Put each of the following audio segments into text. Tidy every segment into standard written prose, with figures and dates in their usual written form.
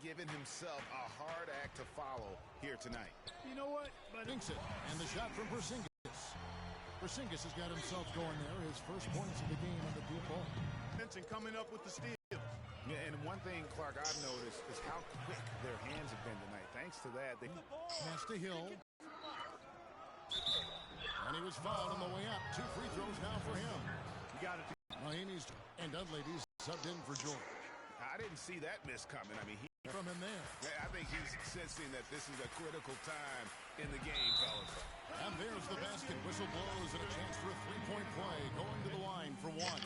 given himself a hard act to follow here tonight. You know what? But Thinks it. And the shot from Porzingis. Porzingis has got himself going there. His first points of the game on the deep ball. and coming up with the steal. Yeah, and one thing, Clark, I've noticed is how quick their hands have been tonight. Thanks to that, they pass to Hill. And he was fouled on the way up. 2 free throws now for him. You got it. Mahinmi's and Dunleavy's subbed in for George. I didn't see that miss coming. I mean, from him there. I think he's sensing that this is a critical time in the game, fellas. And there's the basket. Whistle blows and a chance for a three-point play. Going to the line for one.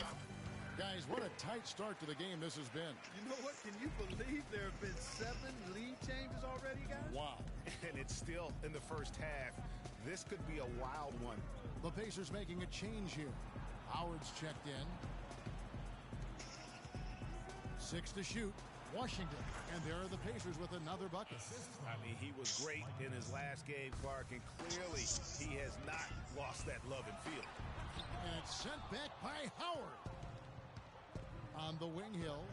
Guys, what a tight start to the game this has been. You know what? Can you believe there have been 7 lead changes already, guys? Wow. And it's still in the first half. This could be a wild one. The Pacers making a change here. Howard's checked in. 6 to shoot. Washington. And there are the Pacers with another bucket. I mean, he was great in his last game, Clark, and clearly he has not lost that love and feel. And it's sent back by Howard. On the wing, Hill.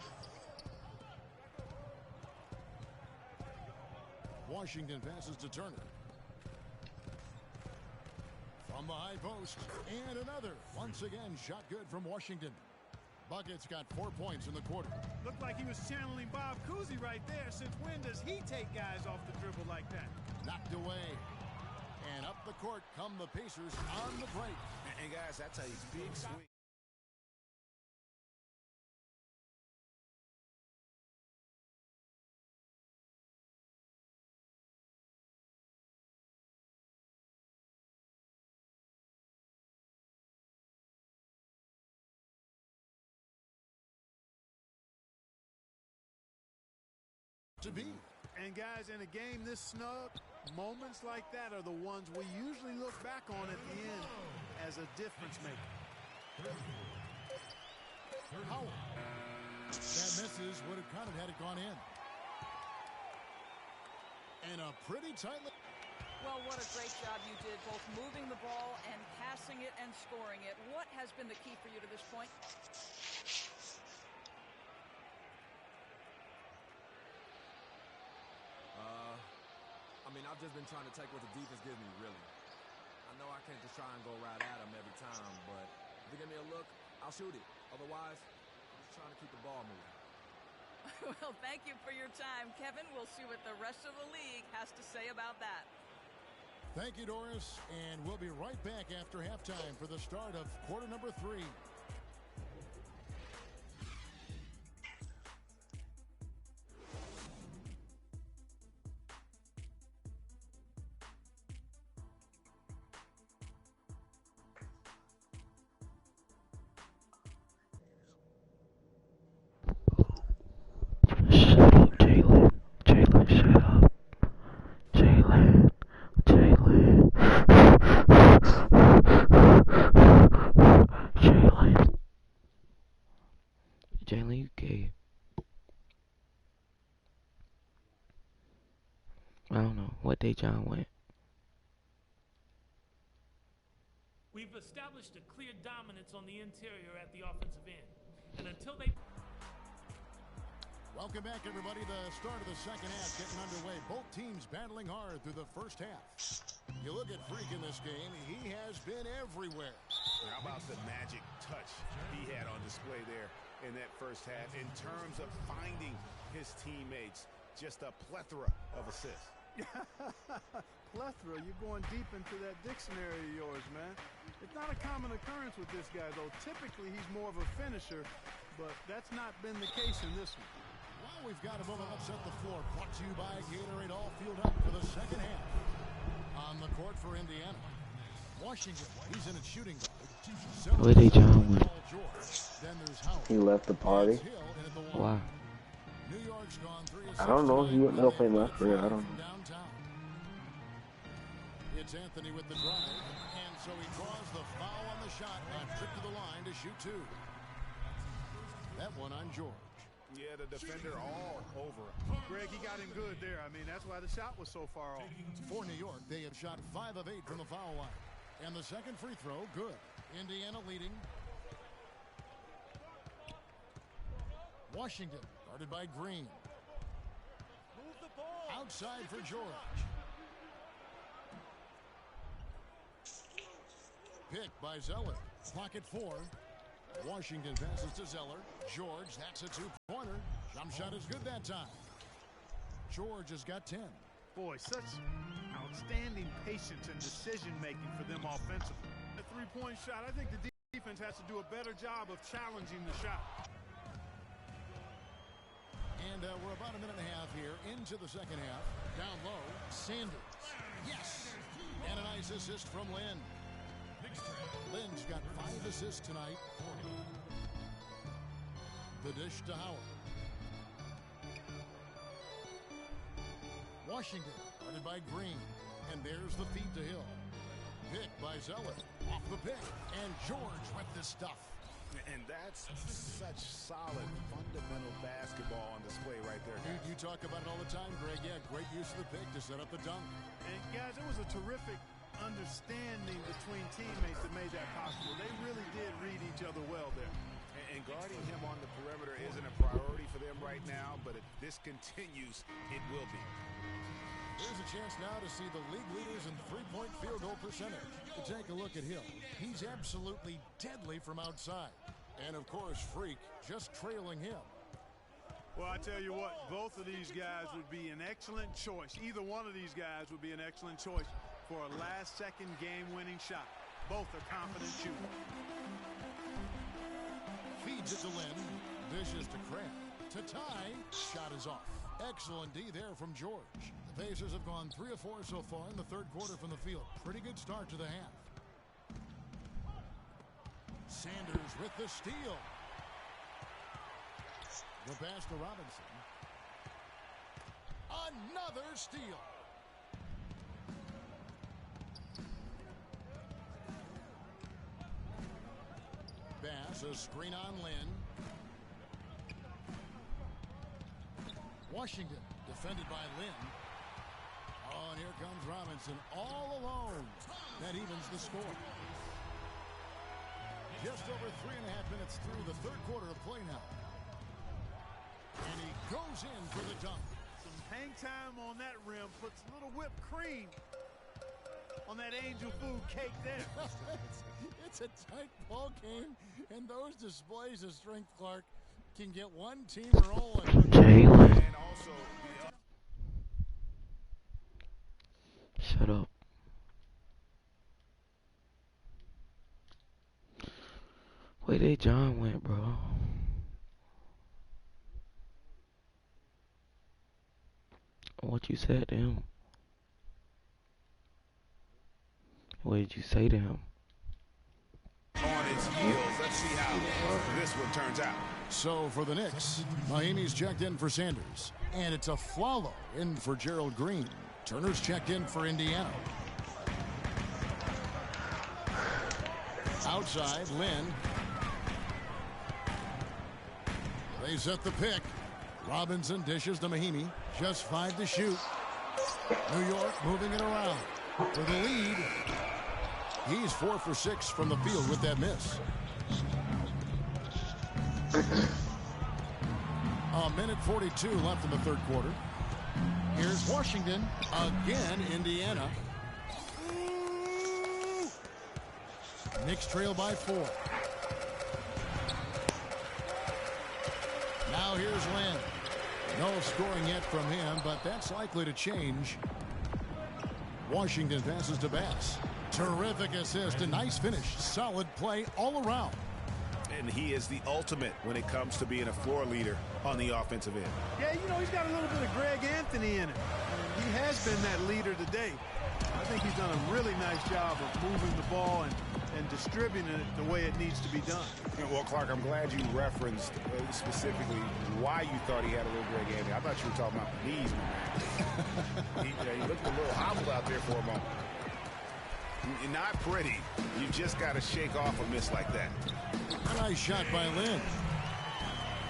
Washington passes to Turner. From the high post. And another. Once again, shot good from Washington. Bucket's got 4 points in the quarter. Looked like he was channeling Bob Cousy right there. Since when does he take guys off the dribble like that? Knocked away. And up the court come the Pacers on the break. And guys, that's a big swing. To be. And guys, in a game this snug, moments like that are the ones we usually look back on at the end as a difference maker. Howard. That misses. Would have counted had it gone in. And a pretty tight. Well, what a great job you did, both moving the ball and passing it and scoring it. What has been the key for you to this point? I mean, I've just been trying to take what the defense gives me, really. I know I can't just try and go right at them every time, but if they give me a look, I'll shoot it. Otherwise, I'm just trying to keep the ball moving. Well, thank you for your time, Kevin. We'll see what the rest of the league has to say about that. Thank you, Doris. And we'll be right back after halftime for the start of quarter number 3. I don't know what day John went. We've established a clear dominance on the interior at the offensive end. And until they... Welcome back, everybody. The start of the second half getting underway. Both teams battling hard through the first half. You look at Freak in this game, he has been everywhere. How about the magic touch he had on display there in that first half in terms of finding his teammates? Just a plethora of assists. Plethora, you're going deep into that dictionary of yours, man. It's not a common occurrence with this guy, though. Typically, he's more of a finisher, but that's not been the case in this one. Well, we've got a moment upset the floor. Brought to you by Gatorade All Field Up for the second half. On the court for Indiana. Washington, he's in a shooting guard. Where they John went? He left the party. Wow. I don't know. He wouldn't help him after it. I don't know. It's Anthony with the drive, and so he draws the foul on the shot. A trip to the line to shoot 2. That one on George. Yeah, the defender all over him. Greg, he got him good there. I mean, that's why the shot was so far off. For New York, they have shot 5 of 8 from the foul line. And the second free throw, good. Indiana leading. Washington, guarded by Green. outside for George. Pick by Zeller. Pocket 4. Washington passes to Zeller. George, that's a two-pointer. Jump shot is good that time. George has got 10. Boy, such outstanding patience and decision-making for them offensively. A three-point shot, I think the defense has to do a better job of challenging the shot. And we're about a minute and a half here into the second half. Down low, Sanders. Yes! And a nice assist from Lynn. Lynn's got 5 assists tonight. The dish to Howard. Washington, guarded by Green. And there's the feed to Hill. Pick by Zeller. Off the pick. And George with the stuff. And that's such solid, fundamental basketball on display right there, guys. You talk about it all the time, Greg. Yeah, great use of the pick to set up the dunk. And, guys, it was a terrific understanding between teammates that made that possible. They really did read each other well there. And guarding him on the perimeter isn't a priority for them right now, but if this continues, it will be. Here's a chance now to see the league leaders in three-point field goal percentage. To take a look at Hill. He's absolutely deadly from outside. And, of course, Freak just trailing him. Well, I tell you what, both of these guys would be an excellent choice. Either one of these guys would be an excellent choice for a last-second game-winning shot. Both are confident shooters. Feeds it to Lynn. Dishes to Crabb. To tie. Shot is off. Excellent D there from George. The Pacers have gone 3 of 4 so far in the third quarter from the field. Pretty good start to the half. Sanders with the steal. The pass to Robinson. Another steal. Bass, a screen on Lynn. Washington, defended by Lynn. Oh, and here comes Robinson all alone. That evens the score. Just over 3.5 minutes through the third quarter of play now. And he goes in for the dunk. Some hang time on that rim puts a little whipped cream on that angel food cake there. It's a tight ball game, and those displays of strength, Clark, can get one team rolling. Jalen. Shut up. Where they John went, bro? What you said to him? What did you say to him? On his heels. Let's see how this one turns out. So for the Knicks, Miami's checked in for Sanders. And it's a Flalo in for Gerald Green. Turner's checked in for Indiana. Outside, Lynn. They set the pick. Robinson dishes to Mahimi. Just 5 to shoot. New York moving it around. For the lead. He's 4 for 6 from the field with that miss. A minute 42 left in the third quarter. Here's Washington. Again, Indiana. Knicks trail by 4. Now here's Lynn. No scoring yet from him, but that's likely to change. Washington passes to Bass. Terrific assist, a nice finish. Solid play all around. And he is the ultimate when it comes to being a floor leader on the offensive end. Yeah, you know, he's got a little bit of Greg Anthony in it. He has been that leader today. I think he's done a really nice job of moving the ball and distributing it the way it needs to be done. Well, Clark, I'm glad you referenced specifically why you thought he had a little Greg Anthony. I thought you were talking about the knees, man. he looked a little hobbled out there for a moment. Not pretty. You just got to shake off a miss like that. A nice shot by Lynn.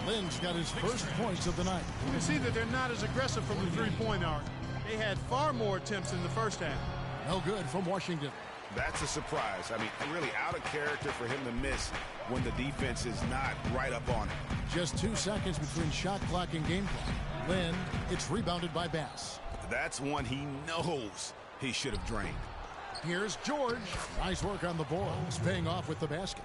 Lynn's got his first points of the night. You can see that they're not as aggressive from the three-point arc. They had far more attempts in the first half. No good from Washington. That's a surprise. I mean, really out of character for him to miss when the defense is not right up on it. Just 2 seconds between shot clock and game clock. Lynn, it's rebounded by Bass. That's one he knows he should have drained. Here's George. Nice work on the boards, paying off with the basket.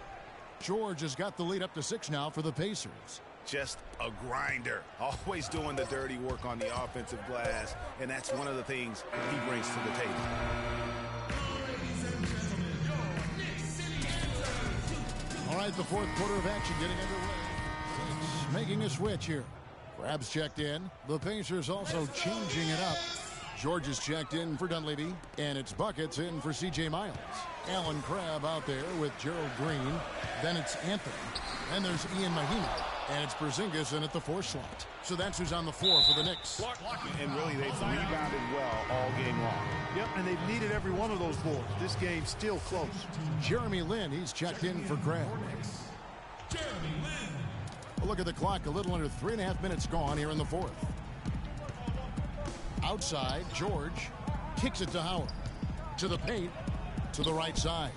George has got the lead up to 6 now for the Pacers. Just a grinder, always doing the dirty work on the offensive glass, and that's one of the things he brings to the table. All right, the fourth quarter of action getting underway. It's making a switch here. Crab's checked in. The Pacers also changing it up. George is checked in for Dunleavy, and it's Buckets in for C.J. Miles. Alan Crabb out there with Gerald Green. Then it's Anthony. Then there's Ian Mahimi. And it's Porzingis in at the 4 slot. So that's who's on the floor for the Knicks. And really, they've rebounded well all game long. Yep, and they've needed every one of those boards. This game's still close. Jeremy Lin, he's checked in for Crabb. A look at the clock, a little under 3.5 minutes gone here in the fourth. Outside, George kicks it to Howard. To the paint, to the right side.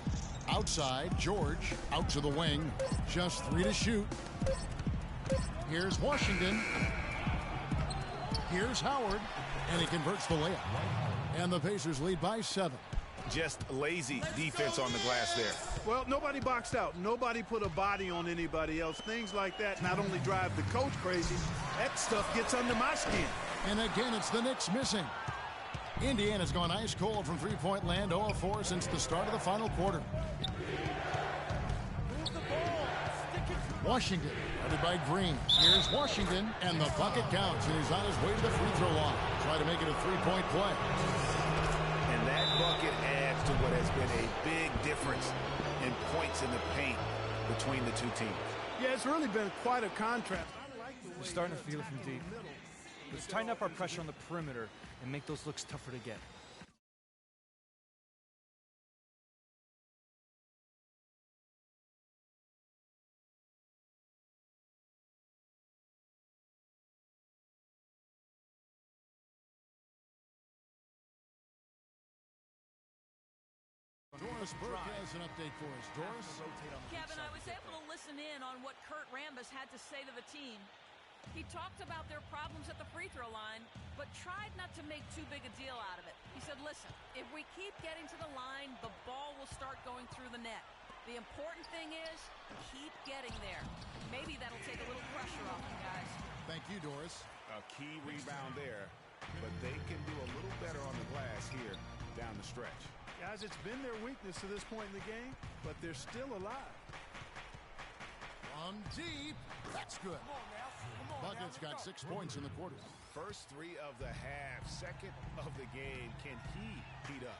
Outside, George out to the wing. Just 3 to shoot. Here's Washington. Here's Howard. And he converts the layup. And the Pacers lead by 7. Just lazy defense on the glass there. Well, nobody boxed out. Nobody put a body on anybody else. Things like that not only drive the coach crazy, that stuff gets under my skin. And again, it's the Knicks missing. Indiana's gone ice cold from three-point land, 0 of 4 since the start of the final quarter. Washington, guarded by Green. Here's Washington, and the bucket counts, and he's on his way to the free throw line. Try to make it a three-point play. And that bucket adds to what has been a big difference in points in the paint between the two teams. Yeah, it's really been quite a contrast. We're starting to feel it from deep. Let's tighten up our pressure on the perimeter and make those looks tougher to get. Doris Burke has an update for us. Doris? Kevin, I was able to listen in on what Kurt Rambis had to say to the team. He talked about their problems at the free throw line, but tried not to make too big a deal out of it. He said, listen, if we keep getting to the line, the ball will start going through the net. The important thing is keep getting there. Maybe that'll take a little pressure off you guys. Thank you, Doris. A key rebound there, but they can do a little better on the glass here down the stretch. Guys, it's been their weakness to this point in the game, but they're still alive. From deep. That's good. Buckets got 6 points in the quarter. First 3 of the half, second of the game. Can he heat up?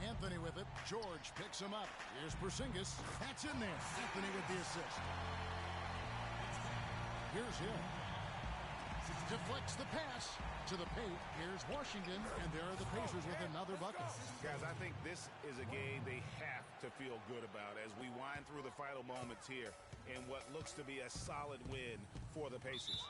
Anthony with it. George picks him up. Here's Porzingis. That's in there. Anthony with the assist. Here's Hill. Deflects the pass to the paint. Here's Washington, and there are the Pacers with another bucket. Guys, I think this is a game they have to feel good about as we wind through the final moments here in what looks to be a solid win for the Pacers.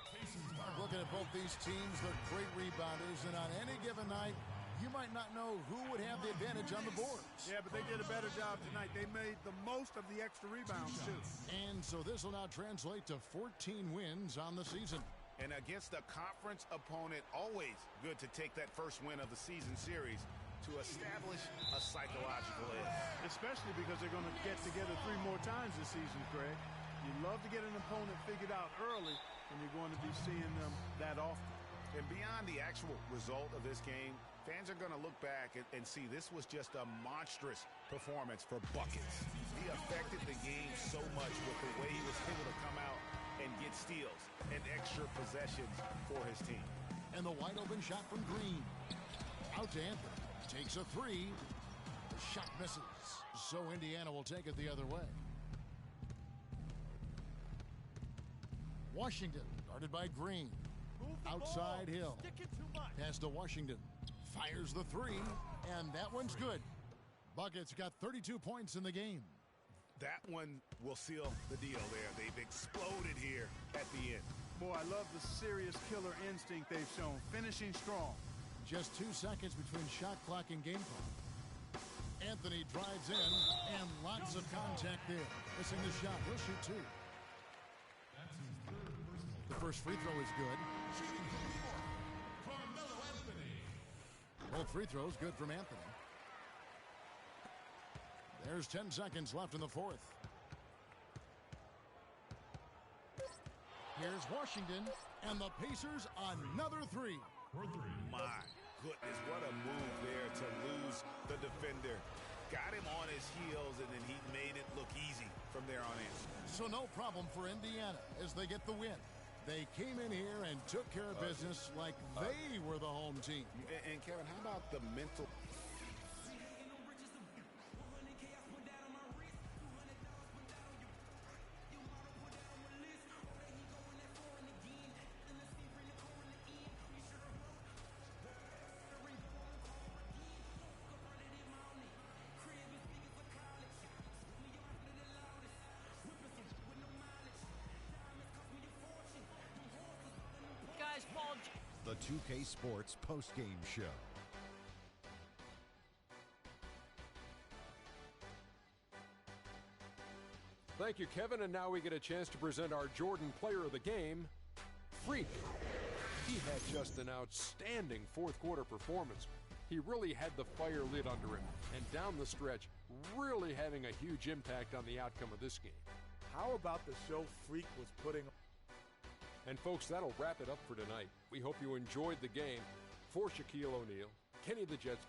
Looking at both these teams, they're great rebounders, and on any given night, you might not know who would have the advantage on the boards. Yeah, but they did a better job tonight. They made the most of the extra rebounds, too. And so this will now translate to 14 wins on the season. And against a conference opponent, always good to take that first win of the season series to establish a psychological edge. Especially because they're going to get together 3 more times this season, Greg. You love to get an opponent figured out early, and you're going to be seeing them that often. And beyond the actual result of this game, fans are going to look back and see this was just a monstrous performance for Buckets. He affected the game so much with the way he was able to come out and get steals and extra possessions for his team. And the wide open shot from Green. Out to Anthony. Takes a 3. The shot misses. So Indiana will take it the other way. Washington guarded by Green. Outside Hill. Pass to Washington. Fires the 3. And that one's good. Buckets got 32 points in the game. That one will seal the deal there. They've exploded here at the end. Boy, I love the serious killer instinct they've shown. Finishing strong. Just 2 seconds between shot clock and game clock. Anthony drives in, and lots of contact there. Missing the shot. He'll shoot 2. The first free throw is good. Both free throws good from Anthony. There's 10 seconds left in the fourth. Here's Washington, and the Pacers another three. My goodness, what a move there to lose the defender. Got him on his heels, and then he made it look easy from there on in. So no problem for Indiana as they get the win. They came in here and took care of business like they were the home team. And Kevin, how about the mental... Guys, Paul... The 2K Sports postgame show. Thank you, Kevin, and now we get a chance to present our Jordan Player of the Game, Freak. He had just an outstanding fourth quarter performance. He really had the fire lit under him, and down the stretch, really having a huge impact on the outcome of this game. How about the show Freak was putting on? And folks, that'll wrap it up for tonight. We hope you enjoyed the game. For Shaquille O'Neal, Kenny the Jets,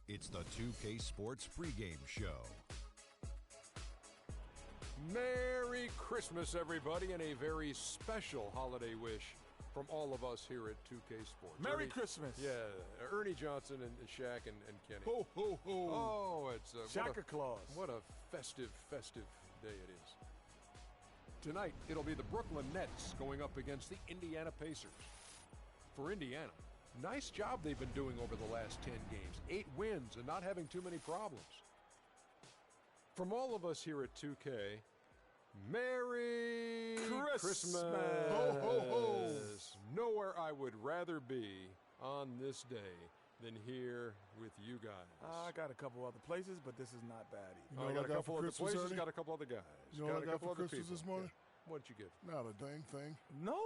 It's the 2K Sports pregame show. Merry Christmas, everybody, and a very special holiday wish from all of us here at 2K Sports. Merry Christmas. Yeah, Ernie Johnson and Shaq and Kenny. Ho, ho, ho. Oh, it's Santa Claus. What a festive day it is. Tonight, it'll be the Brooklyn Nets going up against the Indiana Pacers. For Indiana, nice job they've been doing over the last 10 games. 8 wins and not having too many problems. From all of us here at 2K, Merry Christmas. Ho, ho, ho. Nowhere I would rather be on this day than here with you guys. I got a couple other places, but this is not bad You either. know I got a couple other places, Ernie? got a couple other guys. You know what I got for other Christmas people. this morning? Yeah. What'd you get? Not a dang thing. No?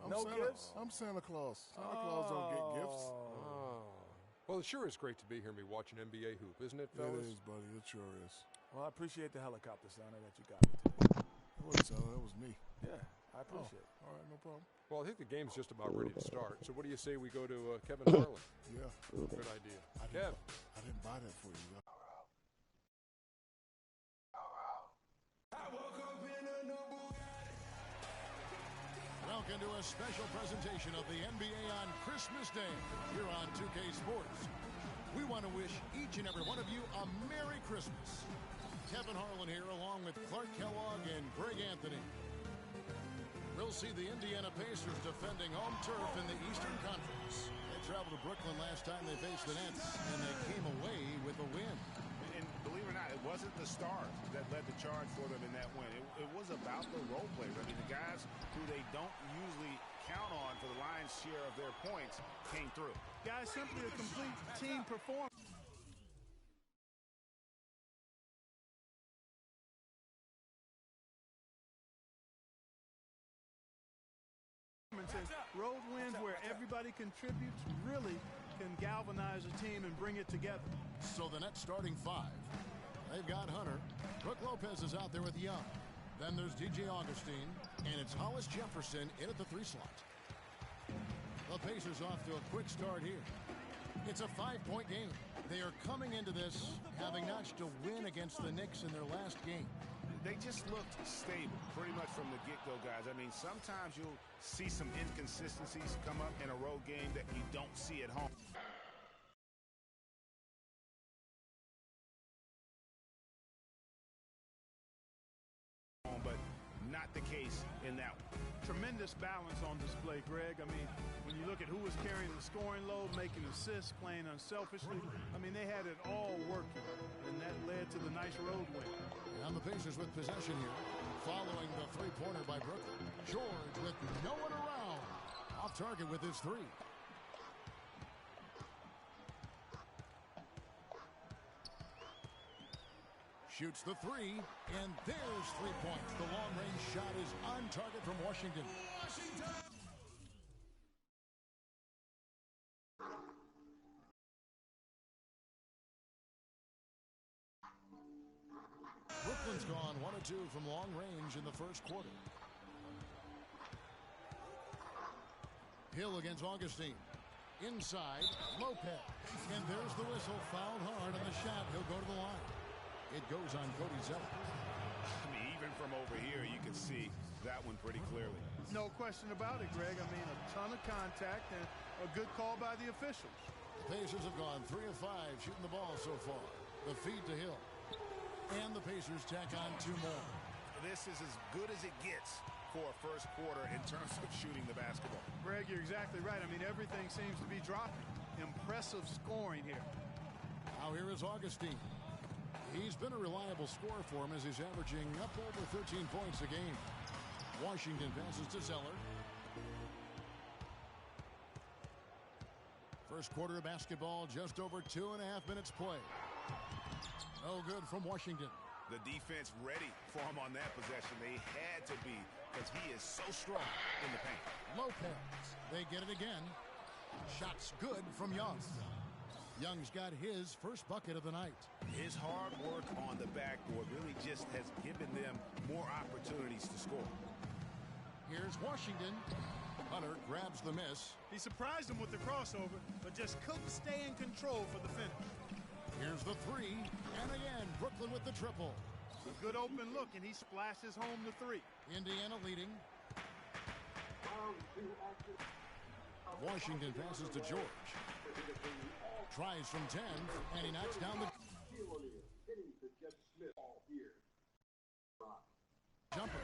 No gifts? I'm Santa Claus. Santa Claus don't get gifts. Oh. Well, it sure is great to be here and be watching NBA hoop, isn't it, It fellas? is, buddy. It sure is. Well, I appreciate the helicopter, Santa, that you got me today. It wasn't Santa. That was me. Yeah, I appreciate it. All right, no problem. Well, I think the game's just about ready to start. So what do you say we go to Kevin Harlan? Yeah. Good idea. Kev. I didn't buy that for you. Welcome to a special presentation of the NBA on Christmas Day here on 2K Sports. We want to wish each and every one of you a Merry Christmas. Kevin Harlan here along with Clark Kellogg and Greg Anthony. We'll see the Indiana Pacers defending home turf in the Eastern Conference. They traveled to Brooklyn last time they faced the Nets, and they came away with a win. And believe it or not, it wasn't the stars that led the charge for them in that win. It was about the role players. I mean, the guys who they don't usually count on for the lion's share of their points came through. Guys, simply a complete team performance. Road wins where everybody contributes really can galvanize a team and bring it together. So the Nets starting 5. They've got Hunter. Brook Lopez is out there with Young. Then there's DJ Augustine. And it's Hollis Jefferson in at the 3 slot. The Pacers off to a quick start here. It's a 5-point game. They are coming into this having notched a win against the Knicks in their last game. They just looked stable pretty much from the get-go, guys. I mean, sometimes you'll see some inconsistencies come up in a road game that you don't see at home. But not the case in that one. Tremendous balance on display, Greg. I mean, when you look at who was carrying the scoring load, making assists, playing unselfishly, I mean, they had it all working, and that led to the nice road win. And the Pacers with possession here, following the three-pointer by Brooklyn. George with no one around. Off target with his 3. Shoots the 3, and there's 3 points. The long-range shot is on target from Washington. Brooklyn's gone 1 of 2 from long range in the first quarter. Hill against Augustine. Inside, Lopez. And there's the whistle. Fouled hard on the shot. He'll go to the line. It goes on Cody Zeller. I mean, even from over here, you can see that one pretty clearly. No question about it, Greg. I mean, a ton of contact and a good call by the officials. The Pacers have gone 3 of 5 shooting the ball so far. The feed to Hill. And the Pacers tack on 2 more. This is as good as it gets for a first quarter in terms of shooting the basketball. Greg, you're exactly right. I mean, everything seems to be dropping. Impressive scoring here. Now here is Augustine. He's been a reliable scorer for him as he's averaging up over 13 points a game. Washington passes to Zeller. First quarter of basketball, just over 2.5 minutes play. No good from Washington. The defense ready for him on that possession. They had to be because he is so strong in the paint. Lopez. They get it again. Shots good from Young. Young's got his first bucket of the night. His hard work on the backboard really just has given them more opportunities to score. Here's Washington. Hunter grabs the miss. He surprised him with the crossover, but just couldn't stay in control for the finish. Here's the 3, and again, Brooklyn with the triple. A good open look, and he splashes home the 3. Indiana leading. Washington passes to George. Tries from 10, and he knocks down the jumper.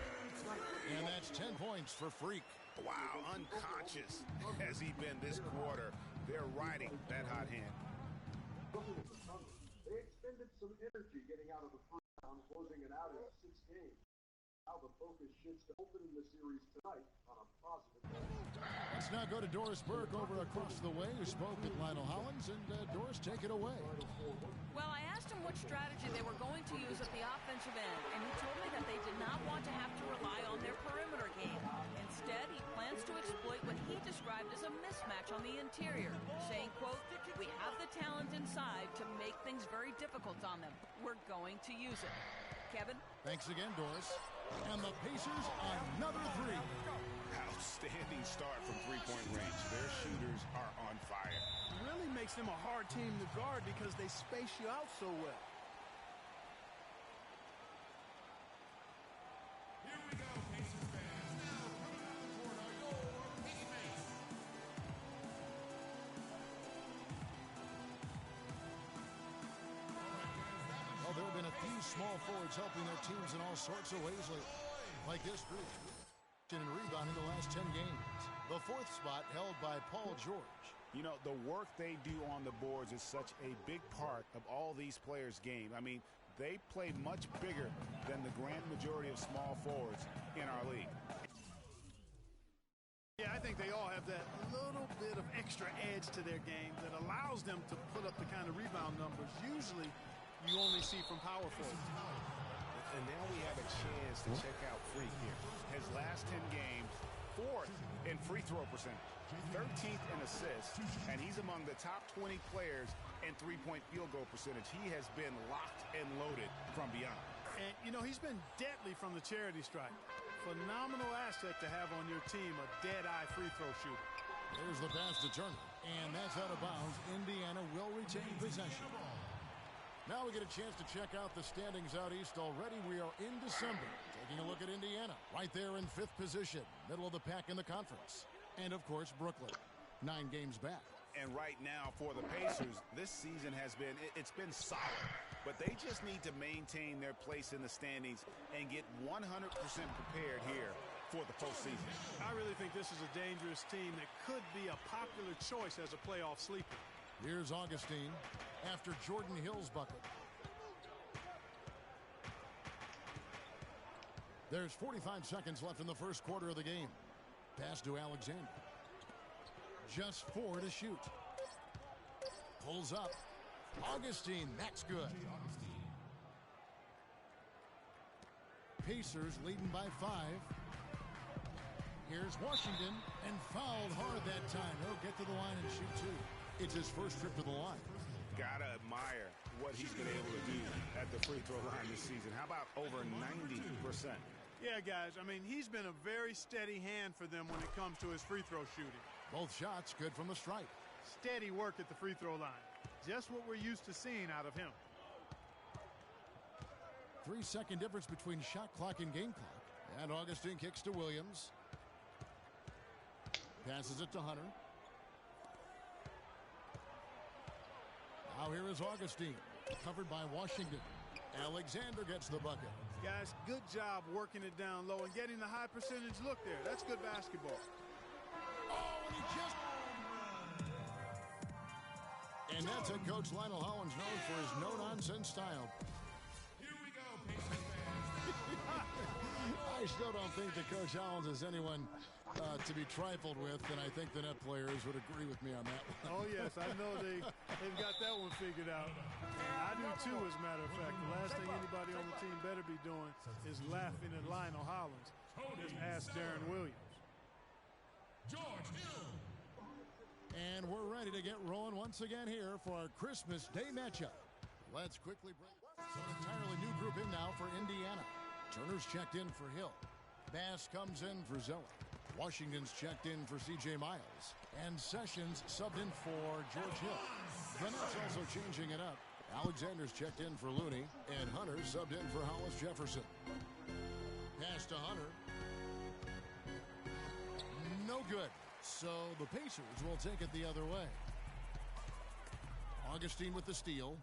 And that's 10 points for Freak. Wow, unconscious has he been this quarter. They're riding that hot hand. They expended some energy getting out of the first round, closing it out in 6 games. Now the focus shifts to opening the series tonight on a positive note. Let's now go to Doris Burke over across the way, who spoke with Lionel Hollins. And Doris, take it away. Well, I asked him what strategy they were going to use at the offensive end, and he told me that they did not want to have to rely on their perimeter game. Instead, he plans to exploit what he described as a mismatch on the interior, saying, quote, "We have the talent inside to make things very difficult on them. We're going to use it." Kevin? Thanks again, Doris. And the Pacers, another 3. Outstanding start from three-point range. Their shooters are on fire. It really makes them a hard team to guard because they space you out so well. Here we go, Pacers fans. Now coming out the court are your teammates. Well, there have been a few small forwards helping their teams in all sorts of ways lately. Like this group. And rebounding the last 10 games. The 4th spot held by Paul George. You know, the work they do on the boards is such a big part of all these players' game. I mean, they play much bigger than the grand majority of small forwards in our league. Yeah, I think they all have that little bit of extra edge to their game that allows them to put up the kind of rebound numbers usually you only see from power forwards. And now we have a chance to check out Freak here. His last 10 games, 4th in free throw percentage, 13th in assists, and he's among the top 20 players in three-point field goal percentage. He has been locked and loaded from beyond. And, you know, he's been deadly from the charity stripe. Phenomenal asset to have on your team, a dead-eye free throw shooter. There's the pass to Turner, and that's out of bounds. Indiana will retain possession. Now we get a chance to check out the standings out east already. We are in December. Taking a look at Indiana, right there in 5th position, middle of the pack in the conference. And, of course, Brooklyn, 9 games back. And right now for the Pacers, this season has been, it's been solid. But they just need to maintain their place in the standings and get 100% prepared here for the postseason. I really think this is a dangerous team that could be a popular choice as a playoff sleeper. Here's Augustine after Jordan Hill's bucket. There's 45 seconds left in the first quarter of the game. Pass to Alexander. Just 4 to shoot. Pulls up. Augustine, that's good. Pacers leading by 5. Here's Washington, and fouled hard that time. He'll get to the line and shoot 2. It's his first trip to the line. Gotta admire what he's been able to do at the free throw line this season. How about over 90%? Yeah, guys, I mean, he's been a very steady hand for them when it comes to his free throw shooting. Both shots good from the stripe. Steady work at the free throw line. Just what we're used to seeing out of him. 3-second difference between shot clock and game clock. And Augustine kicks to Williams. Passes it to Hunter. Now here is Augustine, covered by Washington. Alexander gets the bucket. Guys, good job working it down low and getting the high percentage look there. That's good basketball. Oh, and he just... And that's it. Coach Lionel Hollins known for his no-nonsense style. Here we go, Pacers fans. I still don't think that Coach Hollins is anyone to be trifled with, and I think the net players would agree with me on that one. Oh, yes, I know they've got that one figured out. I do, too, as a matter of fact. The last thing anybody on the team better be doing is laughing at Lionel Hollins. Just ask Darren Williams. George Hill. And we're ready to get rolling once again here for our Christmas Day matchup. Let's quickly break. So an entirely new group in now for Indiana. Turner's checked in for Hill. Bass comes in for Zeller. Washington's checked in for C.J. Miles. And Sessions subbed in for George Hill. The Nets also changing it up. Alexander's checked in for Looney. And Hunter subbed in for Hollis Jefferson. Pass to Hunter. No good. So the Pacers will take it the other way. Augustine with the steal.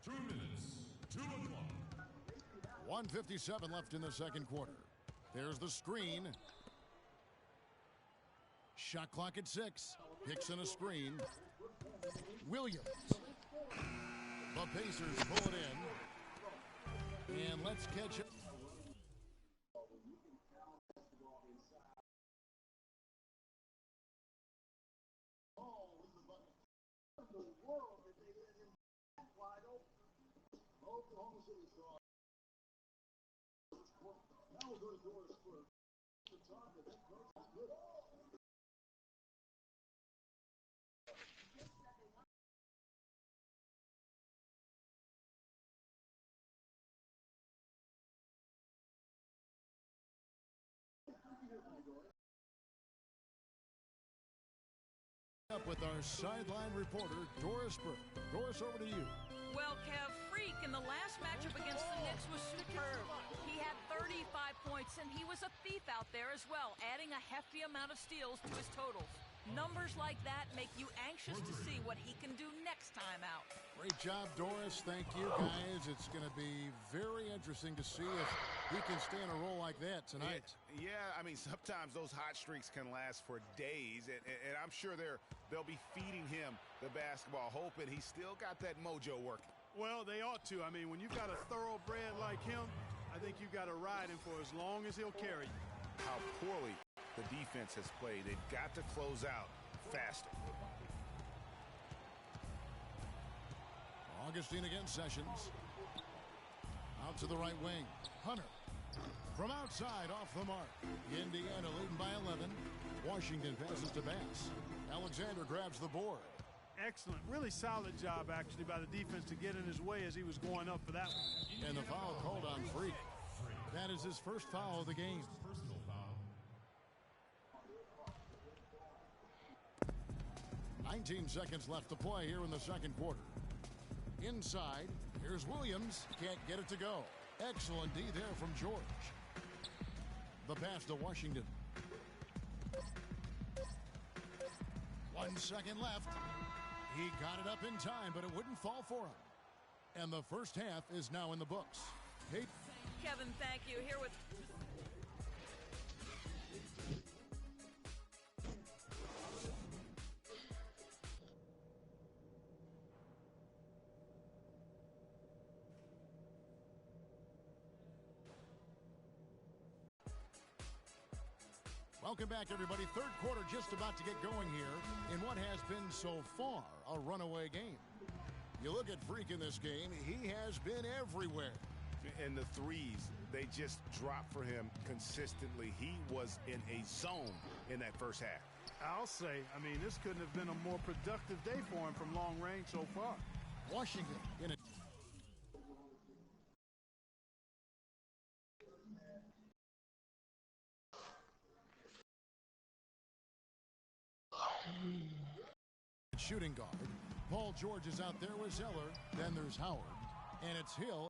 2 minutes, 2 o'clock. 1:57 left in the second quarter. There's the screen. Shot clock at 6. Hickson a screen. Williams. The Pacers pull it in. And let's catch it. Up with our sideline reporter, Doris Burke. Doris, over to you. Well, Kev, Freak in the last matchup against the Knicks was superb. He had 35 points, and he was a thief out there as well, adding a hefty amount of steals to his totals. Numbers like that make you anxious to see what he can do next time out. Great job, Doris. Thank you, guys. It's going to be very interesting to see if he can stay in a role like that tonight. Yeah, I mean, sometimes those hot streaks can last for days, and I'm sure they'll be feeding him the basketball, hoping he's still got that mojo working. Well, they ought to. I mean, when you've got a thoroughbred like him, I think you've got to ride him for as long as he'll carry you. How poorly the defense has played. They've got to close out faster. Augustine against Sessions. Out to the right wing. Hunter. From outside, off the mark. Indiana leading by 11. Washington passes to Bass. Alexander grabs the board. Excellent. Really solid job, actually, by the defense to get in his way as he was going up for that one. And the foul called on Freak. That is his first foul of the game. 19 seconds left to play here in the second quarter. Inside, here's Williams. Can't get it to go. Excellent D there from George. The pass to Washington. 1 second left. He got it up in time, but it wouldn't fall for him. And the first half is now in the books. Kevin, thank you. Here with... Welcome back, everybody. Third quarter just about to get going here in what has been so far a runaway game. You look at Freak in this game, he has been everywhere. And the threes, they just dropped for him consistently. He was in a zone in that first half. I'll say, I mean, this couldn't have been a more productive day for him from long range so far. Washington in a shooting guard. Paul George is out there with Zeller. Then there's Howard. And it's Hill.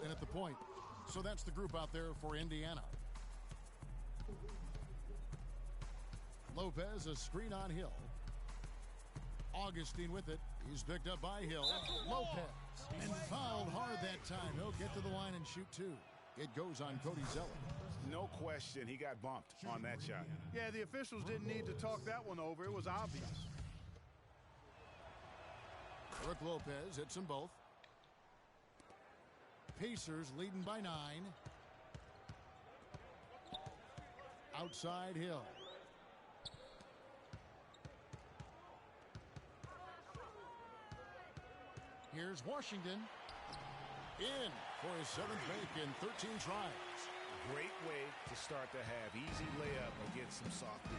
And at the point. So that's the group out there for Indiana. Lopez, a screen on Hill. Augustine with it. He's picked up by Hill. Lopez. And fouled hard that time. He'll get to the line and shoot two. It goes on Cody Zeller. No question, he got bumped on that shot. Yeah, the officials didn't need to talk that one over. It was obvious. Brook Lopez hits them both. Pacers leading by 9. Outside Hill. Here's Washington. In for his 7th make in 13 tries. Great way to start the half. Easy layup against some soft D.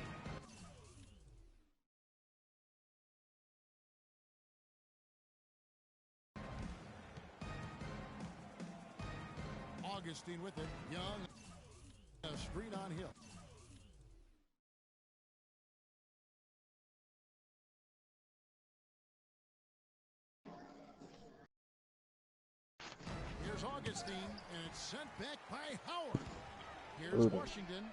Augustine with it. Young. A screen on Hill. Here's Augustine, and it's sent back by Howard. Here's Washington.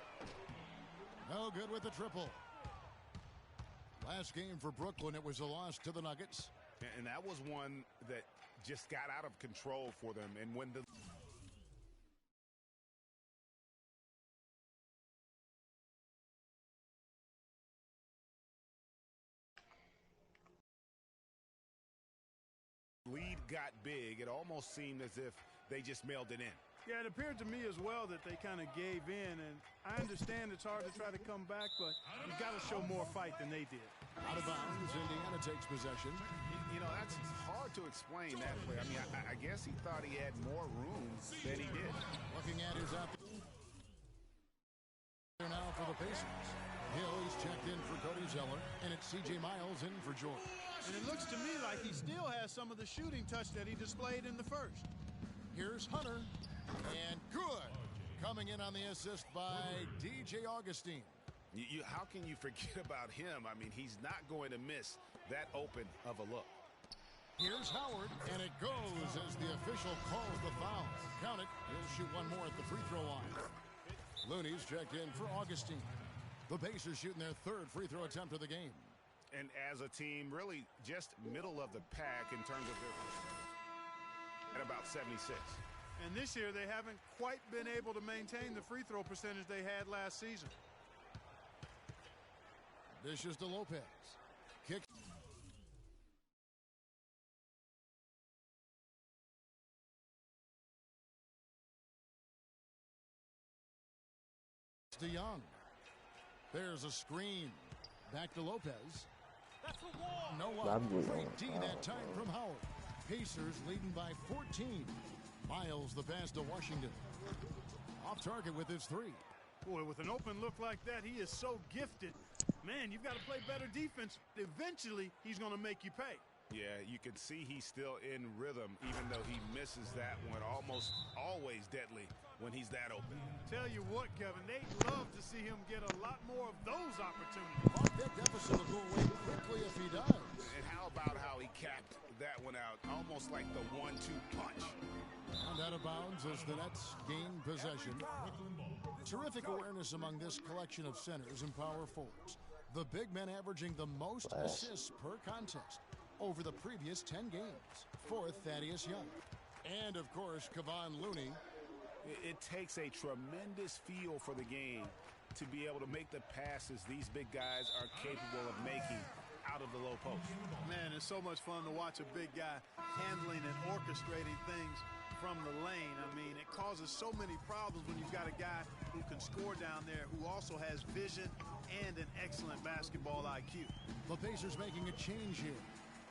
No good with the triple. Last game for Brooklyn, it was a loss to the Nuggets. And that was one that just got out of control for them. And when the lead got big, it almost seemed as if they just mailed it in. Yeah, it appeared to me as well that they kind of gave in, and I understand it's hard to try to come back, but you've got to show more fight than they did. Out of bounds, Indiana takes possession. You know, that's hard to explain that way. I mean, I guess he thought he had more room than he did. Looking at his out there now for the Pacers. Hill, he's checked in for Cody Zeller, and it's C.J. Miles in for George. And it looks to me like he still has some of the shooting touch that he displayed in the first. Here's Hunter, and good. Coming in on the assist by DJ Augustine. How can you forget about him? I mean, he's not going to miss that open of a look. Here's Howard, and it goes as the official calls the foul. Count it. He'll shoot one more at the free throw line. Looney's checked in for Augustine. The Pacers shooting their 3rd free throw attempt of the game. And as a team, really just middle of the pack in terms of their at about 76. And this year, they haven't quite been able to maintain the free throw percentage they had last season. Dishes to Lopez. Kicks. To Young. There's a screen. Back to Lopez. That's the wall. No up. Great D that time from Howard. Pacers leading by 14. Miles the pass to Washington. Off target with his three. Boy, with an open look like that, he is so gifted. Man, you've got to play better defense. Eventually, he's going to make you pay. Yeah, you can see he's still in rhythm, even though he misses that one. Almost always deadly when he's that open. Tell you what, Kevin, they'd love to see him get a lot more of those opportunities. That deficit will go away quickly if he does. And how about how he capped that one out, almost like the 1-2 punch. And out of bounds as the Nets gain possession. Terrific awareness among this collection of centers and power forwards. The big men averaging the most assists per contest over the previous 10 games for Thaddeus Young. And, of course, Kevon Looney. It takes a tremendous feel for the game to be able to make the passes these big guys are capable of making out of the low post. Man, it's so much fun to watch a big guy handling and orchestrating things from the lane. I mean, it causes so many problems when you've got a guy who can score down there, who also has vision and an excellent basketball IQ. The Pacers making a change here.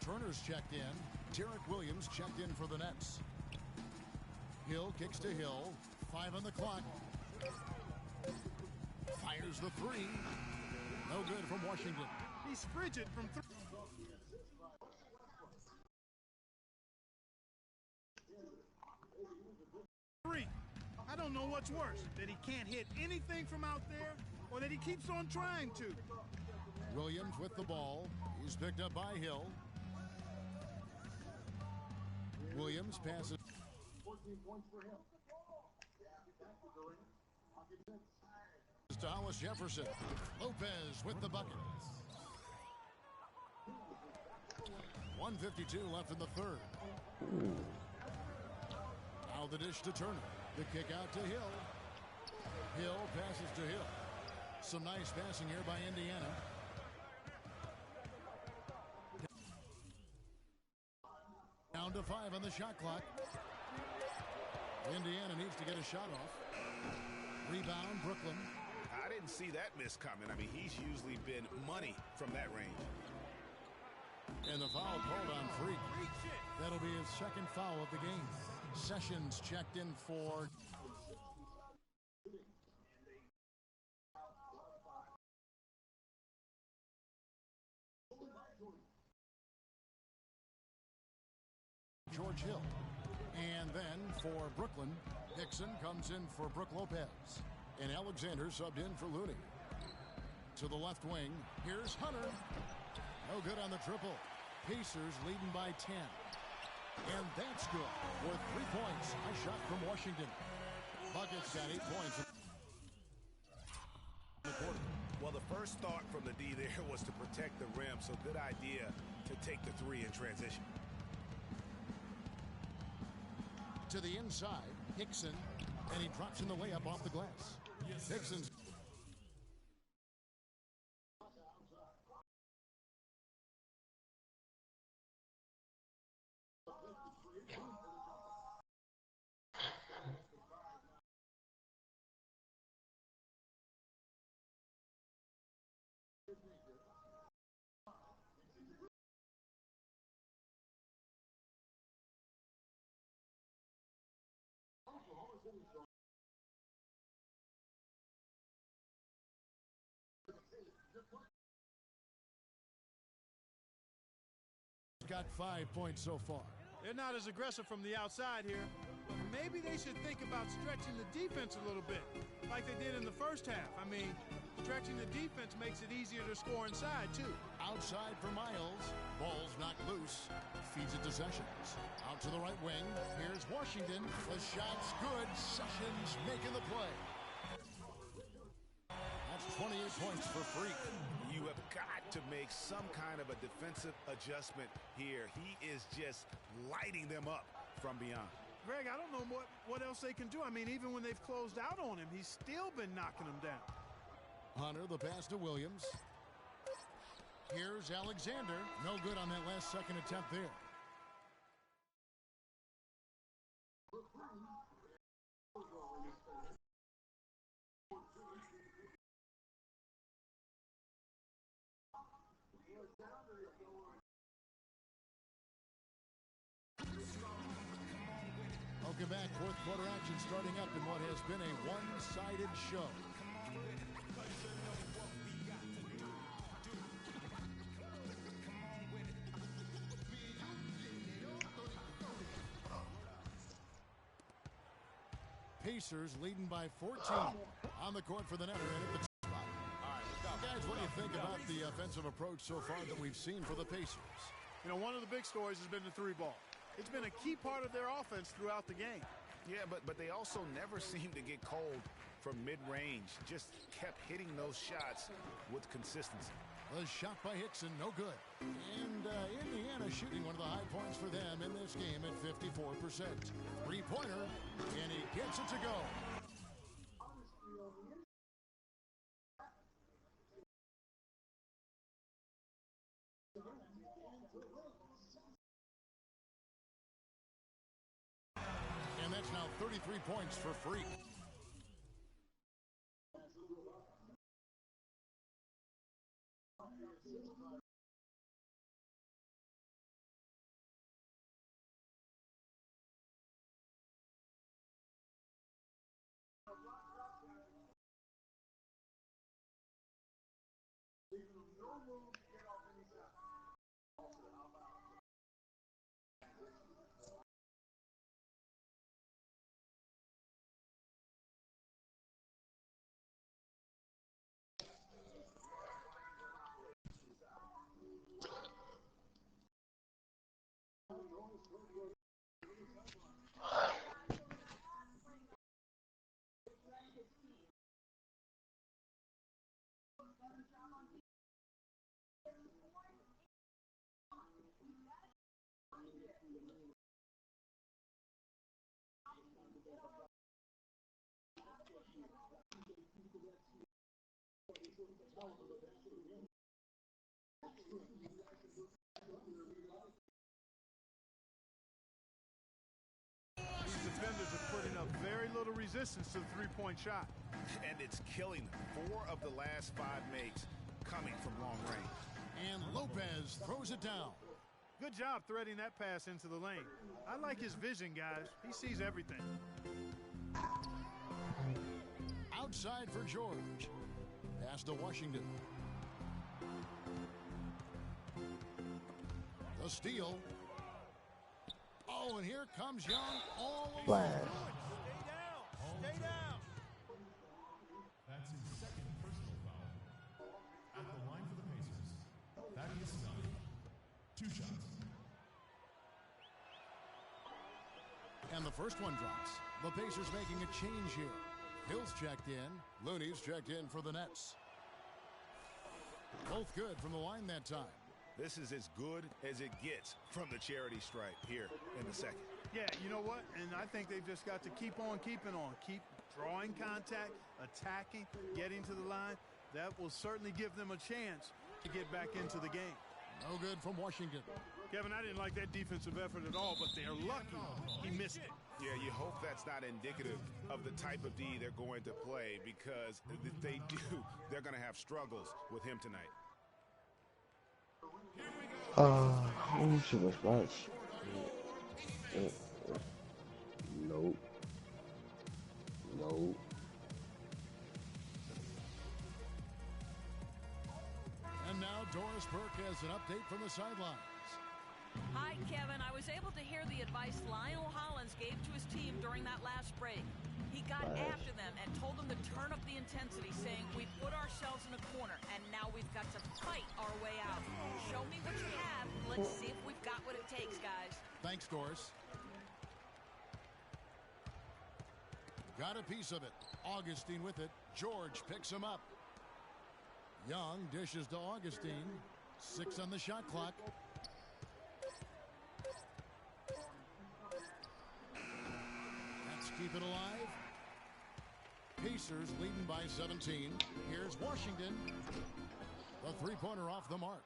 Turner's checked in. Derek Williams checked in for the Nets. Hill kicks to Hill. 5 on the clock. Fires the three. No good from Washington. He's frigid from three. I don't know what's worse, that he can't hit anything from out there or that he keeps on trying to. Williams with the ball. He's picked up by Hill. Williams passes. 14 points for him. To Hollis Jefferson. Lopez with the bucket. 1:52 left in the third. Now the dish to Turner. The kick out to Hill. Hill passes to Hill. Some nice passing here by Indiana. Down to 5 on the shot clock. Indiana needs to get a shot off. Rebound, Brooklyn. I didn't see that miss coming. I mean, he's usually been money from that range. And the foul called on Freak. That'll be his second foul of the game. Sessions checked in for George Hill. And then for Brooklyn, Dixon comes in for Brook Lopez. And Alexander subbed in for Looney. To the left wing, here's Hunter. No good on the triple. Pacers leading by 10. And that's good. Worth 3 points. A shot from Washington. Buckets got 8 points in the quarter. Well, the first thought from the D there was to protect the rim, so good idea to take the three in transition. To the inside, Hickson, and he drops in the layup off the glass. Hickson's got 5 points so far. They're not as aggressive from the outside here. Maybe they should think about stretching the defense a little bit, like they did in the first half. I mean, stretching the defense makes it easier to score inside, too. Outside for Miles. Ball's knocked loose. Feeds it to Sessions. Out to the right wing. Here's Washington. The shot's good. Sessions making the play. That's 28 points for Freak. You have got to make some kind of a defensive adjustment here. He is just lighting them up from beyond. Greg, I don't know what else they can do. I mean, even when they've closed out on him, he's still been knocking them down. Hunter, the pass to Williams. Here's Alexander. No good on that last second attempt there. Welcome back. Fourth quarter action starting up in what has been a one-sided show. Pacers leading by 14 on the court for the netter and at the spot. All right, now, guys, what do you think about the offensive approach so far that we've seen for the Pacers? You know, one of the big stories has been the three ball. It's been a key part of their offense throughout the game. Yeah, but they also never seem to get cold from mid-range. Just kept hitting those shots with consistency. The shot by Hickson, no good. And Indiana shooting one of the high points for them in this game at 54%. Three-pointer, and he gets it to go. And that's now 33 points for Freak. These defenders are putting up very little resistance to the three-point shot. And it's killing them. 4 of the last 5 makes coming from long range. And Lopez throws it down. Good job threading that pass into the lane. I like his vision, guys. He sees everything. Outside for George. Pass to Washington. The steal. Oh, and here comes Young all Flash. Stay down. Stay down. That's his second personal foul. At the line for the Pacers, Thaddeus Young. 2 shots. And the first one drops. The Pacers making a change here. Hill's checked in. Looney's checked in for the Nets. Both good from the line that time. This is as good as it gets from the charity stripe here in the second. Yeah, you know what? And I think they've just got to keep on keeping on. Keep drawing contact, attacking, getting to the line. That will certainly give them a chance to get back into the game. No good from Washington. Kevin, I didn't like that defensive effort at all, but they're lucky he missed it. Yeah, you hope that's not indicative of the type of D they're going to play, because if they do, they're going to have struggles with him tonight. Oh, shit was much. Nope. Nope. And now Doris Burke has an update from the sidelines. Hi, Kevin. I was able to hear the advice Lionel Hollins gave to his team during that last break. He got after them and told them to turn up the intensity, saying, "We've put ourselves in a corner, and now we've got to fight our way out. Show me what you have. Let's see if we've got what it takes, guys." Thanks, Doris. Got a piece of it. Augustine with it. George picks him up. Young dishes to Augustine. 6 on the shot clock. Let's keep it alive. Pacers leading by 17. Here's Washington. The three-pointer off the mark.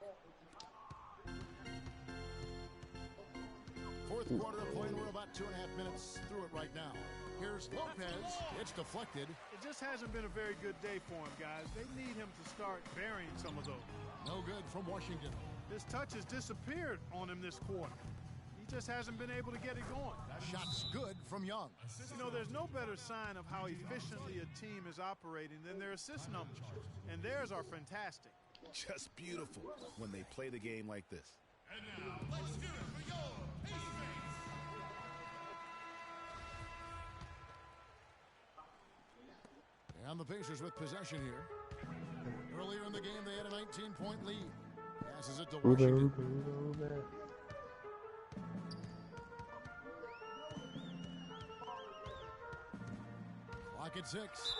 Fourth quarter of play. We're about 2.5 minutes through it right now. Here's Lopez. It's deflected. It just hasn't been a very good day for him, guys. They need him to start burying some of those. No good from Washington. His touch has disappeared on him this quarter. He just hasn't been able to get it going. Shot's good from Young. You know, there's no better sign of how efficiently a team is operating than their assist numbers. And theirs are fantastic. Just beautiful when they play the game like this. And now, let's hear it for your Pacers. And the Pacers with possession here. Earlier in the game, they had a 19-point lead. Passes it to Washington. Clock at 6.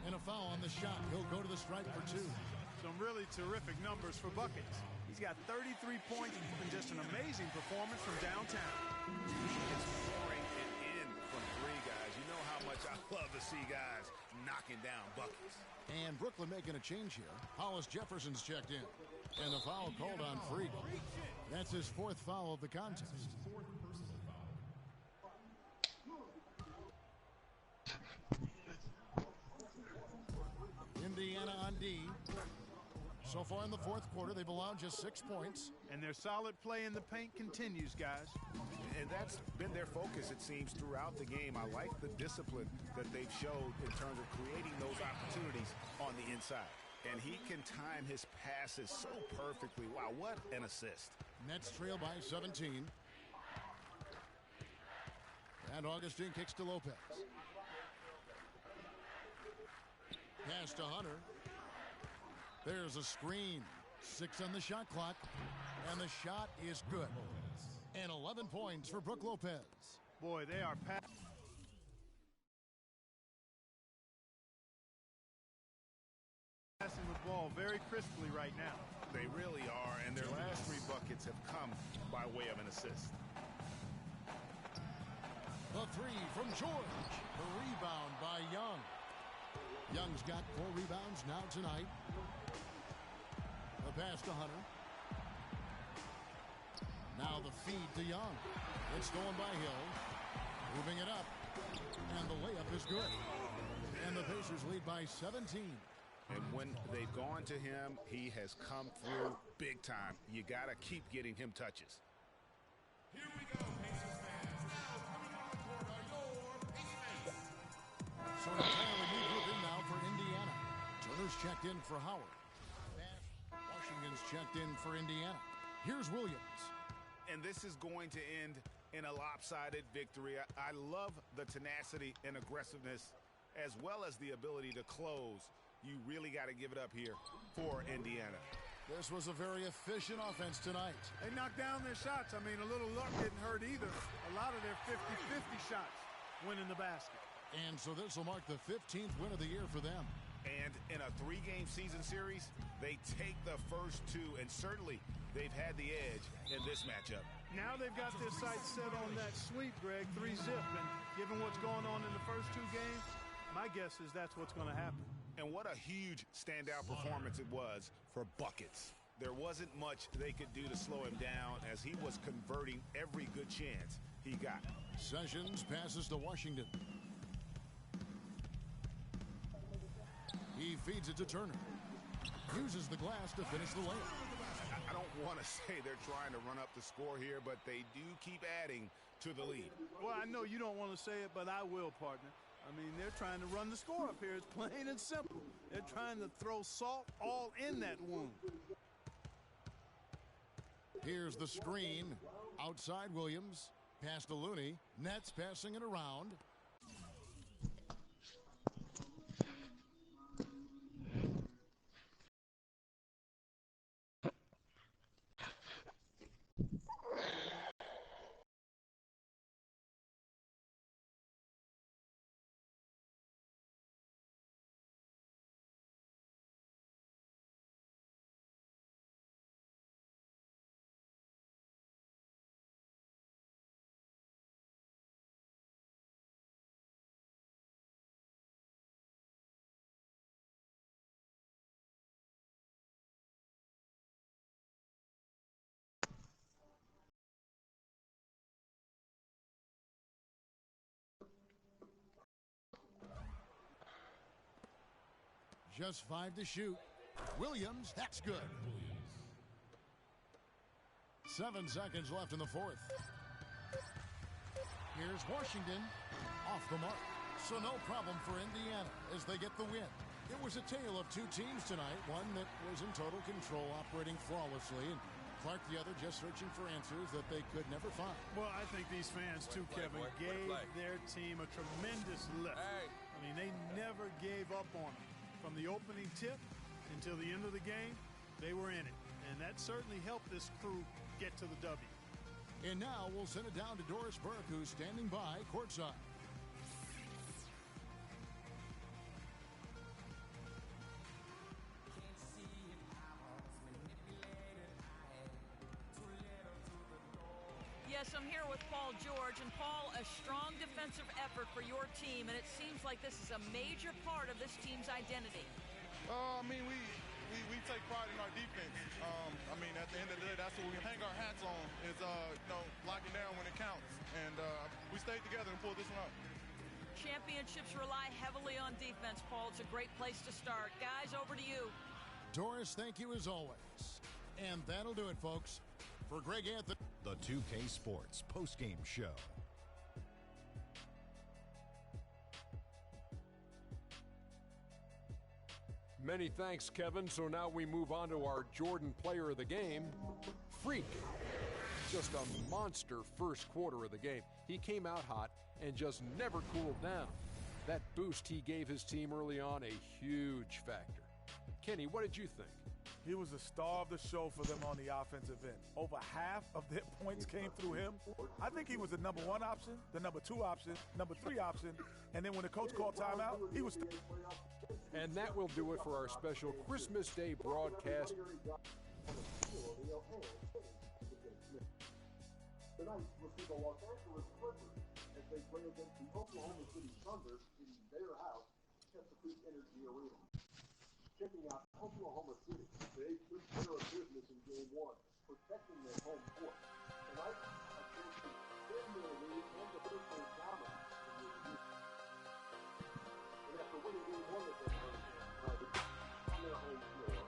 And a foul on the shot. He'll go to the stripe for 2. Some really terrific numbers for buckets. He's got 33 points and just an amazing performance from downtown. It's pouring it in from 3, guys. You know how much I love to see guys knocking down buckets. And Brooklyn making a change here. Hollis Jefferson's checked in. And the foul called on Freak. That's his 4th foul of the contest. Indiana on D. So far in the 4th quarter, they've allowed just 6 points. And their solid play in the paint continues, guys. And that's been their focus, it seems, throughout the game. I like the discipline that they've showed in terms of creating those opportunities on the inside. And he can time his passes so perfectly. Wow, what an assist. Nets trail by 17. And Augustine kicks to Lopez. Pass to Hunter. There's a screen. 6 on the shot clock. And the shot is good. And 11 points for Brook Lopez. Boy, they are passing the ball very crisply right now. They really are, and their last 3 buckets have come by way of an assist. The 3 from George. The rebound by Young. Young's got 4 rebounds now tonight. The pass to Hunter. Now the feed to Young. It's stolen by Hill. Moving it up. And the layup is good. And the Pacers lead by 17. And when they've gone to him, he has come through big time. You got to keep getting him touches. Here we go, Pacers fans. Now coming on the court are your Pacers. So an entirely new group in now for Indiana. Turner's checked in for Howard. Washington's checked in for Indiana. Here's Williams. And this is going to end in a lopsided victory. I love the tenacity and aggressiveness as well as the ability to close. You really got to give it up here for Indiana. This was a very efficient offense tonight. They knocked down their shots. I mean, a little luck didn't hurt either. A lot of their 50-50 shots went in the basket. And so this will mark the 15th win of the year for them. And in a 3-game season series, they take the first 2, and certainly they've had the edge in this matchup. Now they've got their sights set on that sweep, Greg, 3-zip. And given what's going on in the first 2 games, my guess is that's what's going to happen. And what a huge standout performance it was for buckets. There wasn't much they could do to slow him down as he was converting every good chance he got. Sessions passes to Washington. He feeds it to Turner. Uses the glass to finish the layup. I don't want to say they're trying to run up the score here, but they do keep adding to the lead. Well, I know you don't want to say it, but I will, partner. I mean, they're trying to run the score up here. It's plain and simple. They're trying to throw salt all in that wound. Here's the screen. Outside Williams. Pass to Looney. Nets passing it around. Just 5 to shoot. Williams, that's good. 7 seconds left in the 4th. Here's Washington off the mark. So no problem for Indiana as they get the win. It was a tale of two teams tonight, one that was in total control, operating flawlessly, and Clark the other just searching for answers that they could never find. Well, I think these fans, too, Kevin, gave their team a tremendous lift. I mean, they never gave up on them. From the opening tip until the end of the game, they were in it. And that certainly helped this crew get to the W. And now we'll send it down to Doris Burke, who's standing by courtside. Yes, I'm here with Paul George. And Paul, a strong defensive effort for your team, and it seems like this is a major part of this team's identity. I mean, we take pride in our defense. I mean, at the end of the day, that's what we hang our hats on is, locking down when it counts. And we stayed together and pulled this one out. Championships rely heavily on defense, Paul. It's a great place to start. Guys, over to you. Doris, thank you as always. And that'll do it, folks. For Greg Anthony, the 2K Sports postgame show. Many thanks, Kevin. So now we move on to our Jordan player of the game, Freak. Just a monster first quarter of the game. He came out hot and just never cooled down. That boost he gave his team early on, a huge factor. Kenny, what did you think? He was the star of the show for them on the offensive end. Over half of their points came through him. I think he was the number one option, the number two option, number three option, and then when the coach called timeout, he was... And that will do it for our special Christmas Day broadcast. Tonight, we'll see the Los Angeles Clippers as they play against the Oklahoma City Thunder in their house, Chesapeake Energy Arena. Checking out Oklahoma City, they took care of business in Game 1, protecting their home court. Tonight, a chance to extend their lead and to finish their dominance in this year. And after winning Game 1 of their first on their home floor,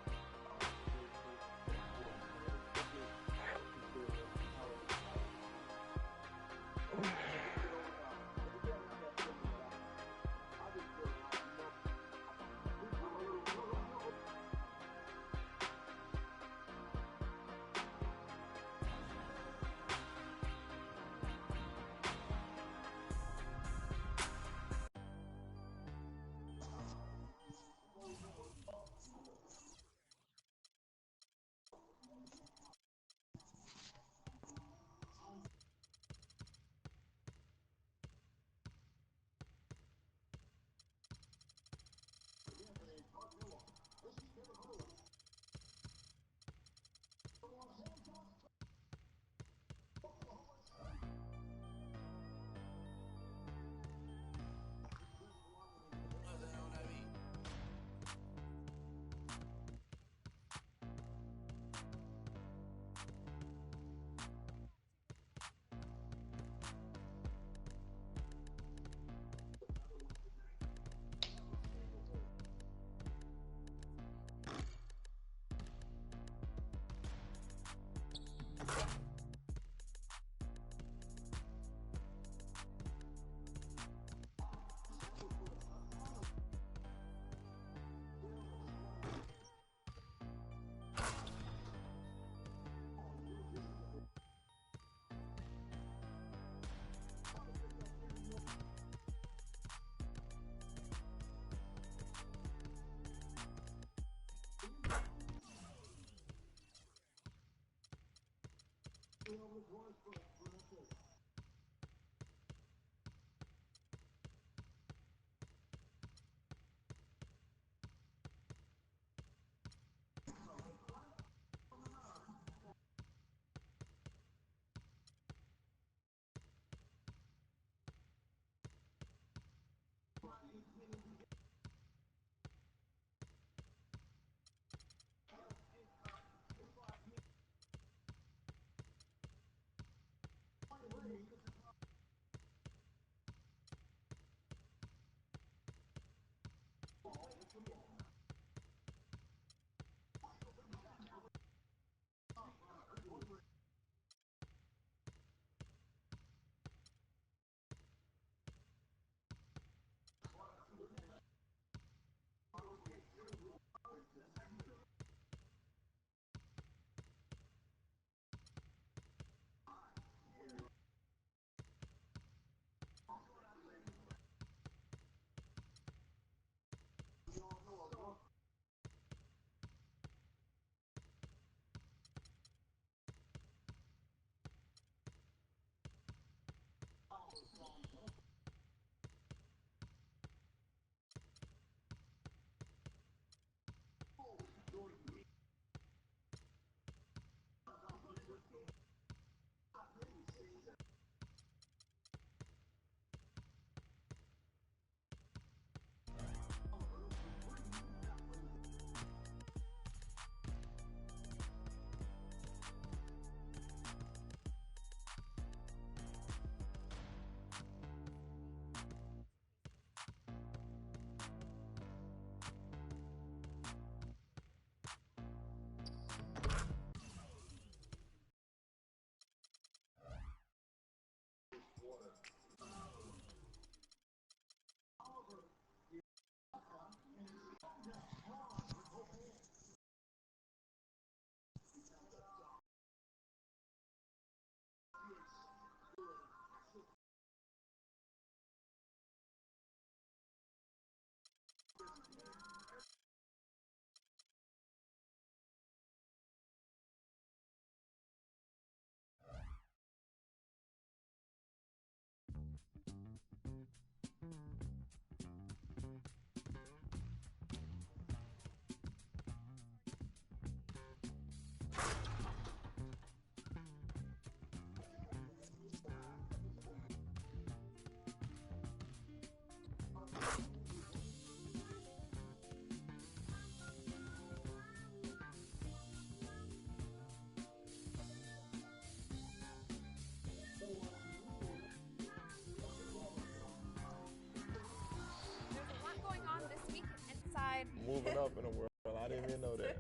Moving up in the world. I didn't even know that.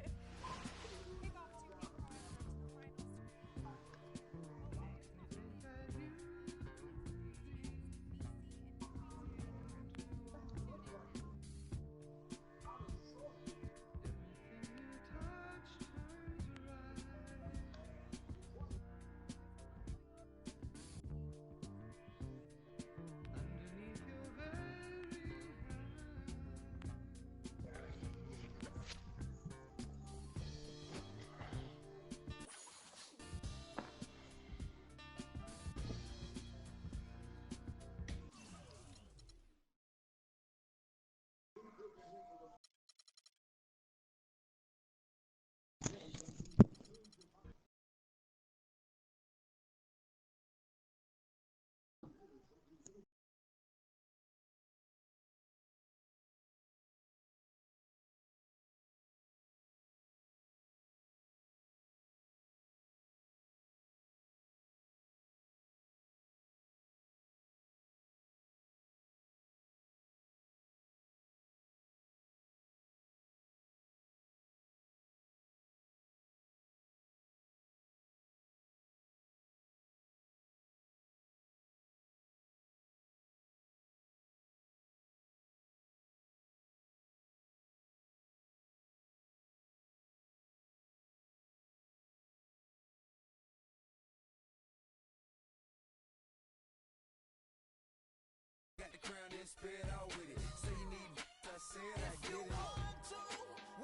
Got the crown and spit out with it. Say you need I said I get it.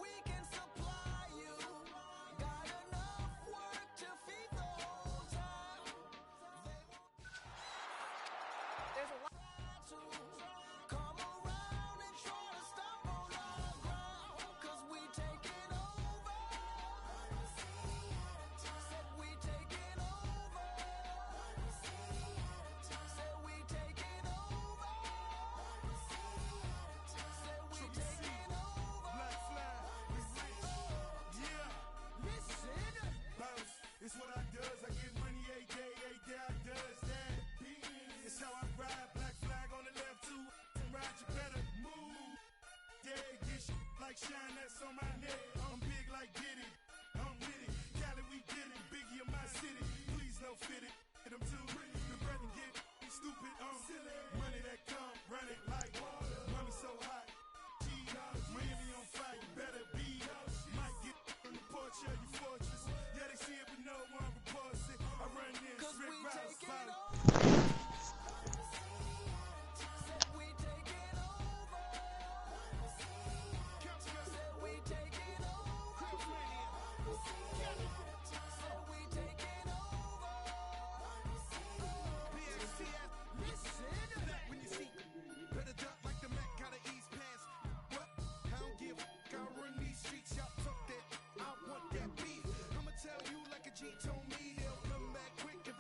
We can supply you. Got enough work to feed the whole town. There's a lot to come around and try to stop on our ground. Cause we taking over. Said we taking over. Said we taking over. Said we taking over. Black flag, we rich. Yeah. Listen. Bounce, it's what I does. I get money every day I does that. It's how I ride. Black flag on the left too. Ride, you better move. Yeah, get shit like shine, that's on my neck. I'm big like Diddy. I'm with it. Cali, we get it. Biggie in my city. Please no fit it. Hit them too. The brother get stupid. Money that come, run it like water. Money so hot. Miami on fire, you better be. Might get on the porch of your fortress. Yeah, they see it, but no one reports it. I run this, Rick Rouse, follow. Said we taking over. Said we taking over. Said we taking over. Listen. When you see, better duck like the Mac, gotta ease past. What? I don't give a fuck, I run these streets, y'all talk that. I want that beef. I'ma tell you like a G told me, they'll come back quick if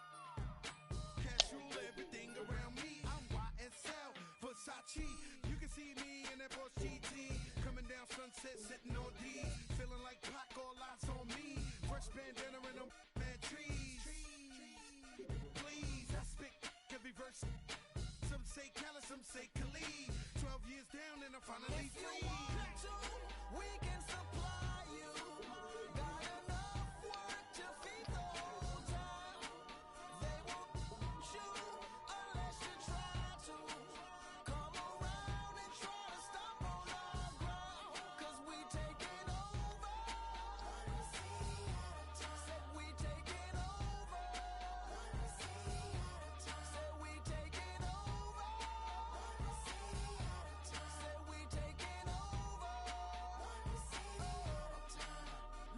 cash rule everything around me. I'm YSL, Versace. You can see me in that Porsche GT. Coming down Sunset, sitting on D. Feeling like Pac, all eyes on me. Fresh bandana and them mad trees. Please, I spit every verse. Some say Cali, some say Khalid. 12 years down and I'm finally If you free. want to, we can supply you. Got enough work to feed the whole town. They won't shoot unless you try to. Come around and try to stop on our ground. Cause we taking over. Said we taking over. Said we taking over. Said we taking over.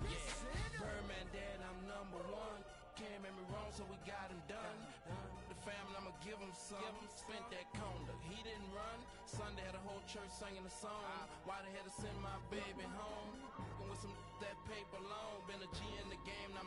Listen. Birdman dead, I'm number one. Can't make me wrong, so we got him done. The family, I'ma give him some. Spent that conda, he didn't run. Sunday had a whole church singing a song. Why they had to send my baby home? And with some that paper long, been a G in the game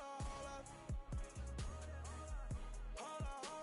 hold up. Hold up, hold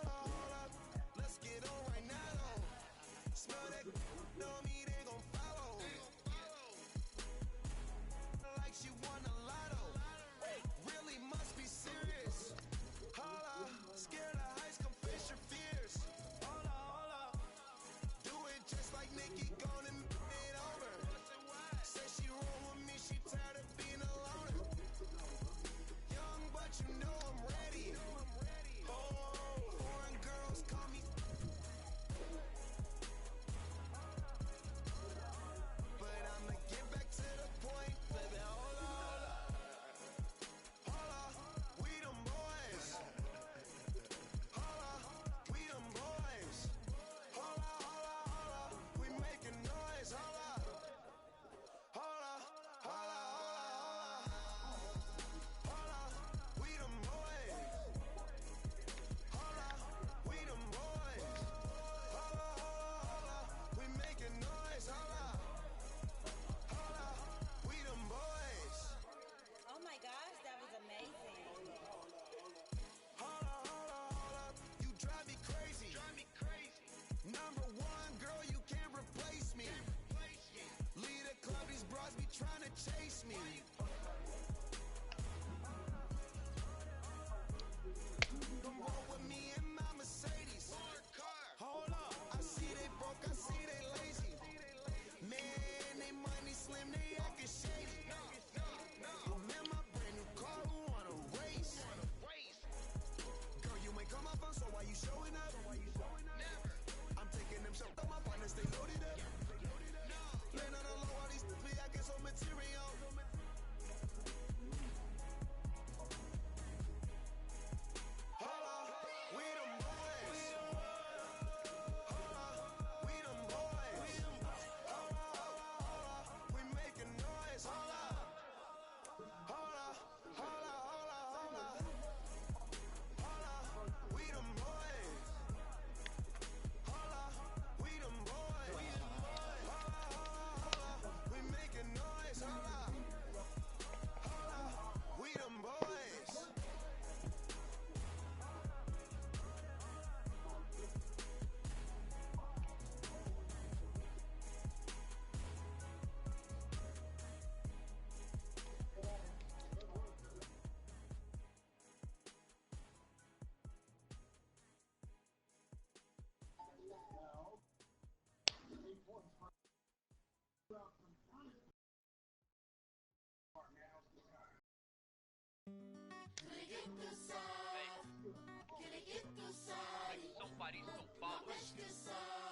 São Paris, São Paulo,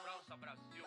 França, Brasil.